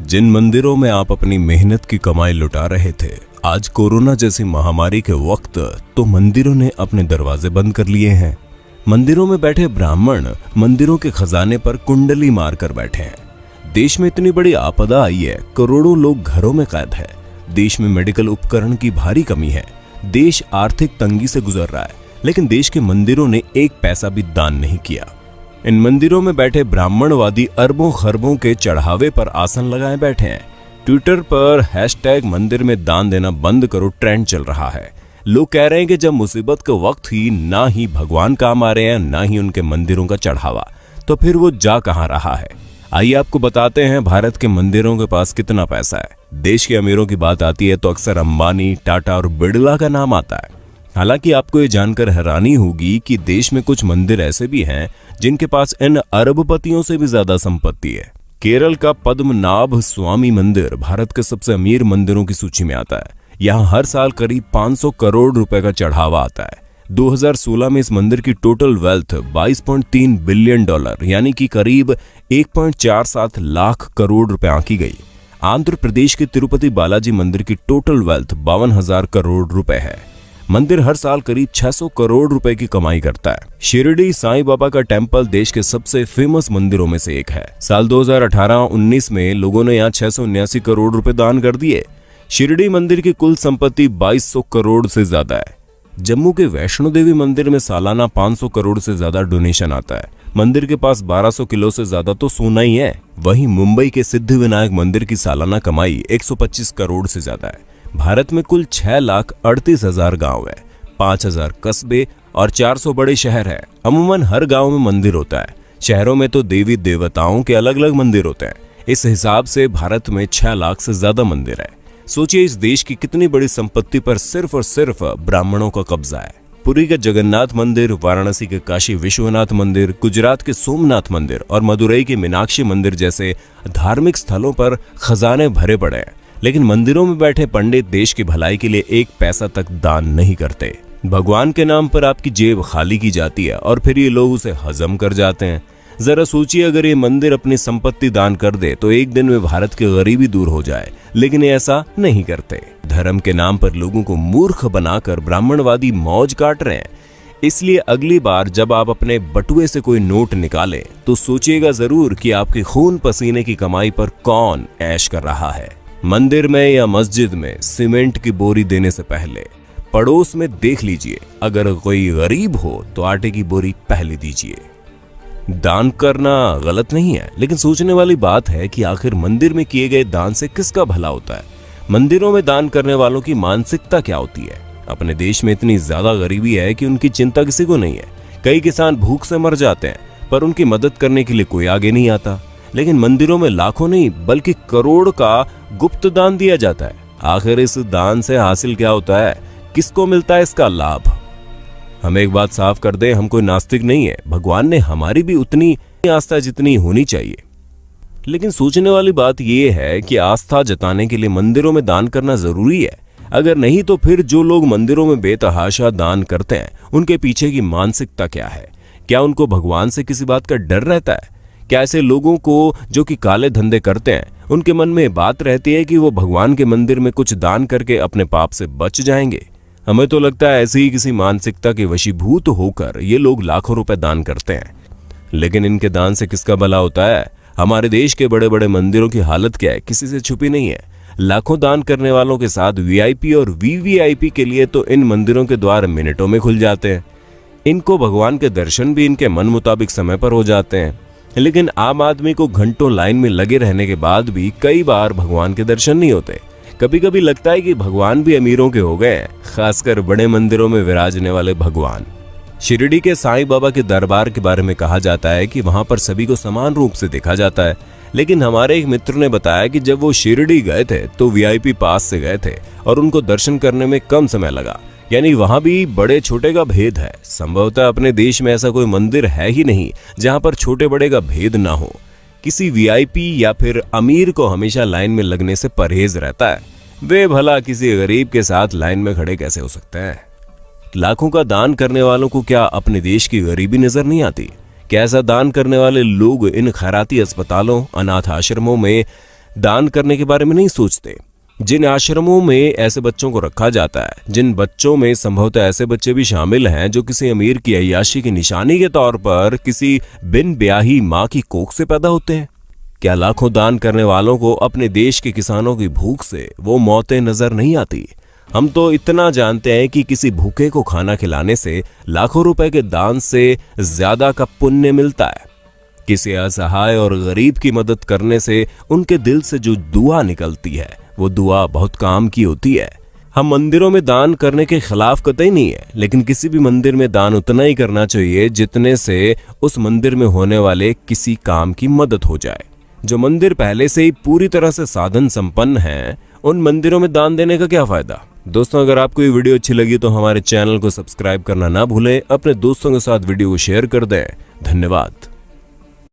जिन मंदिरों में आप अपनी मेहनत की कमाई लुटा रहे थे, आज कोरोना जैसी महामारी के वक्त तो मंदिरों ने अपने दरवाजे बंद कर लिए हैं। मंदिरों में बैठे ब्राह्मण मंदिरों के खजाने पर कुंडली मार कर बैठे हैं। देश में इतनी बड़ी आपदा आई है, करोड़ों लोग घरों में कैद है। देश में मेडिकल उपकरण की भारी कमी है। देश आर्थिक तंगी से गुजर रहा है, लेकिन देश के मंदिरों ने एक पैसा भी दान नहीं किया। इन मंदिरों में बैठे ब्राह्मणवादी अरबों खरबों के चढ़ावे पर आसन लगाए बैठे हैं। ट्विटर पर #मंदिर में दान देना बंद करो ट्रेंड चल रहा है। लोग कह रहे हैं कि जब मुसीबत के वक्त ही ना ही भगवान काम आ रहे हैं, ना ही उनके मंदिरों का चढ़ावा, तो फिर वो जा कहां रहा है। आइए आपको बताते हैं भारत के मंदिरों के पास कितना पैसा है। देश के अमीरों की बात आती है तो अक्सर अंबानी, टाटा और बिड़ला का नाम आता है। हालांकि आपको ये जानकर हैरानी होगी कि देश में कुछ मंदिर ऐसे भी हैं जिनके पास इन अरबपतियों से भी ज्यादा संपत्ति है। केरल का पद्मनाभ स्वामी मंदिर भारत के सबसे अमीर मंदिरों की सूची में आता है। यहाँ हर साल करीब 500 करोड़ रुपए का चढ़ावा आता है। 2016 में इस मंदिर की टोटल वेल्थ $22.3 बिलियन यानी कि करीब 1.47 लाख करोड़ रुपए आंकी गई। आंध्र प्रदेश के तिरुपति बालाजी मंदिर की टोटल वेल्थ 52,000 करोड़ रुपए है। मंदिर हर साल करीब 600 करोड़ रुपए की कमाई करता है। शिरडी साईं बाबा का टेम्पल देश के सबसे फेमस मंदिरों में से एक है। साल 2018-19 में लोगों ने यहाँ 679 करोड़ रुपए दान कर दिए। शिरडी मंदिर की कुल संपत्ति 2200 करोड़ से ज्यादा है। जम्मू के वैष्णो देवी मंदिर में सालाना 500 करोड़ से ज्यादा डोनेशन आता है। मंदिर के पास 1200 किलो से ज्यादा तो सोना ही है। वहीं मुंबई के सिद्धिविनायक मंदिर की सालाना कमाई 125 करोड़ से ज्यादा है। भारत में कुल 6,38,000 गांव है, 5,000 कस्बे और 400 बड़े शहर हैं। अमूमन हर गांव में मंदिर होता है। शहरों में तो देवी देवताओं के अलग अलग मंदिर होते हैं। इस हिसाब से भारत में 6 लाख से ज्यादा मंदिर है। सोचिए इस देश की कितनी बड़ी संपत्ति पर सिर्फ और सिर्फ ब्राह्मणों का कब्जा है। पुरी के जगन्नाथ मंदिर, वाराणसी के काशी विश्वनाथ मंदिर, गुजरात के सोमनाथ मंदिर और मदुरई के मीनाक्षी मंदिर जैसे धार्मिक स्थलों पर खजाने भरे पड़े हैं, लेकिन मंदिरों में बैठे पंडित देश की भलाई के लिए एक पैसा तक दान नहीं करते। भगवान के नाम पर आपकी जेब खाली की जाती है और फिर ये लोग उसे हजम कर जाते हैं। जरा सोचिए, अगर ये मंदिर अपनी संपत्ति दान कर दे तो एक दिन में भारत की गरीबी दूर हो जाए, लेकिन ये ऐसा नहीं करते। धर्म के नाम पर लोगों को मूर्ख बनाकर ब्राह्मणवादी मौज काट रहे हैं। इसलिए अगली बार जब आप अपने बटुए से कोई नोट निकालें तो सोचिएगा जरूर कि आपके खून पसीने की कमाई पर कौन ऐश कर रहा है। मंदिर में या मस्जिद में सीमेंट की बोरी देने से पहले पड़ोस में देख लीजिए, अगर कोई गरीब हो तो आटे की बोरी पहले दीजिए। दान करना गलत नहीं है, लेकिन सोचने वाली बात है कि आखिर मंदिर में किए गए दान से किसका भला होता है। मंदिरों में दान करने वालों की मानसिकता क्या होती है। अपने देश में इतनी ज्यादा गरीबी है कि उनकी चिंता किसी को नहीं है। कई किसान भूख से मर जाते हैं, पर उनकी मदद करने के लिए कोई आगे नहीं आता। लेकिन मंदिरों में लाखों नहीं बल्कि करोड़ का गुप्त दान दिया जाता है। आखिर इस दान से हासिल क्या होता है, किसको मिलता है इसका लाभ। हम एक बात साफ कर दें, हम कोई नास्तिक नहीं है। भगवान ने हमारी भी उतनी आस्था जितनी होनी चाहिए। लेकिन सोचने वाली बात यह है कि आस्था जताने के लिए मंदिरों में दान करना जरूरी है। अगर नहीं तो फिर जो लोग मंदिरों में बेतहाशा दान करते हैं, उनके पीछे की मानसिकता क्या है। क्या उनको भगवान से किसी बात का डर रहता है? क्या ऐसे लोगों को जो कि काले धंधे करते हैं, उनके मन में बात रहती है कि वो भगवान के मंदिर में कुछ दान करके अपने पाप से बच जाएंगे? हमें तो लगता है ऐसी ही किसी मानसिकता के वशीभूत होकर ये लोग लाखों रुपए दान करते हैं। लेकिन इनके दान से किसका भला होता है? हमारे देश के बड़े बड़े मंदिरों की हालत क्या है, किसी से छुपी नहीं है। लाखों दान करने वालों के साथ वीआईपी और वीवीआईपी के लिए तो इन मंदिरों के द्वार मिनटों में खुल जाते हैं। इनको भगवान के दर्शन भी इनके मन मुताबिक समय पर हो जाते हैं। लेकिन आम आदमी को घंटों लाइन में लगे रहने के बाद भी कई बार भगवान के दर्शन नहीं होते। कभी कभी लगता है कि भगवान भी अमीरों के हो गए हैं, खासकर बड़े मंदिरों में विराजने वाले भगवान। शिरडी के साईं बाबा के दरबार के बारे में कहा जाता है कि वहां पर सभी को समान रूप से देखा जाता है। लेकिन हमारे एक मित्र ने बताया कि जब वो शिरडी गए थे तो वीआईपी पास से गए थे और उनको दर्शन करने में कम समय लगा। यानी वहां भी बड़े छोटे का भेद है। संभवतः अपने देश में ऐसा कोई मंदिर है ही नहीं जहां पर छोटे बड़े का भेद ना हो। किसी वीआईपी या फिर अमीर को हमेशा लाइन में लगने से परहेज रहता है। वे भला किसी गरीब के साथ लाइन में खड़े कैसे हो सकते हैं? लाखों का दान करने वालों को क्या अपने देश की गरीबी नजर नहीं आती? क्या ऐसा दान करने वाले लोग इन खैराती अस्पतालों, अनाथ आश्रमों में दान करने के बारे में नहीं सोचते। जिन आश्रमों में ऐसे बच्चों को रखा जाता है, जिन बच्चों में संभवतः ऐसे बच्चे भी शामिल हैं जो किसी अमीर की अय्याशी की निशानी के तौर पर किसी बिन ब्याही माँ की कोख से पैदा होते हैं, क्या लाखों दान करने वालों को अपने देश के किसानों की भूख से वो मौतें नजर नहीं आती? हम तो इतना जानते हैं कि किसी भूखे को खाना खिलाने से लाखों रुपए के दान से ज्यादा का पुण्य मिलता है। किसी असहाय और गरीब की मदद करने से उनके दिल से जो दुआ निकलती है वो दुआ बहुत काम की होती है। हम मंदिरों में दान करने के खिलाफ कतई नहीं है, लेकिन किसी भी मंदिर में दान उतना ही करना चाहिए जितने से उस मंदिर में होने वाले किसी काम की मदद हो जाए। जो मंदिर पहले से ही पूरी तरह से साधन संपन्न हैं, उन मंदिरों में दान देने का क्या फायदा? दोस्तों, अगर आपको ये वीडियो अच्छी लगी तो हमारे चैनल को सब्सक्राइब करना ना भूलें, अपने दोस्तों के साथ वीडियो को शेयर कर दें। धन्यवाद।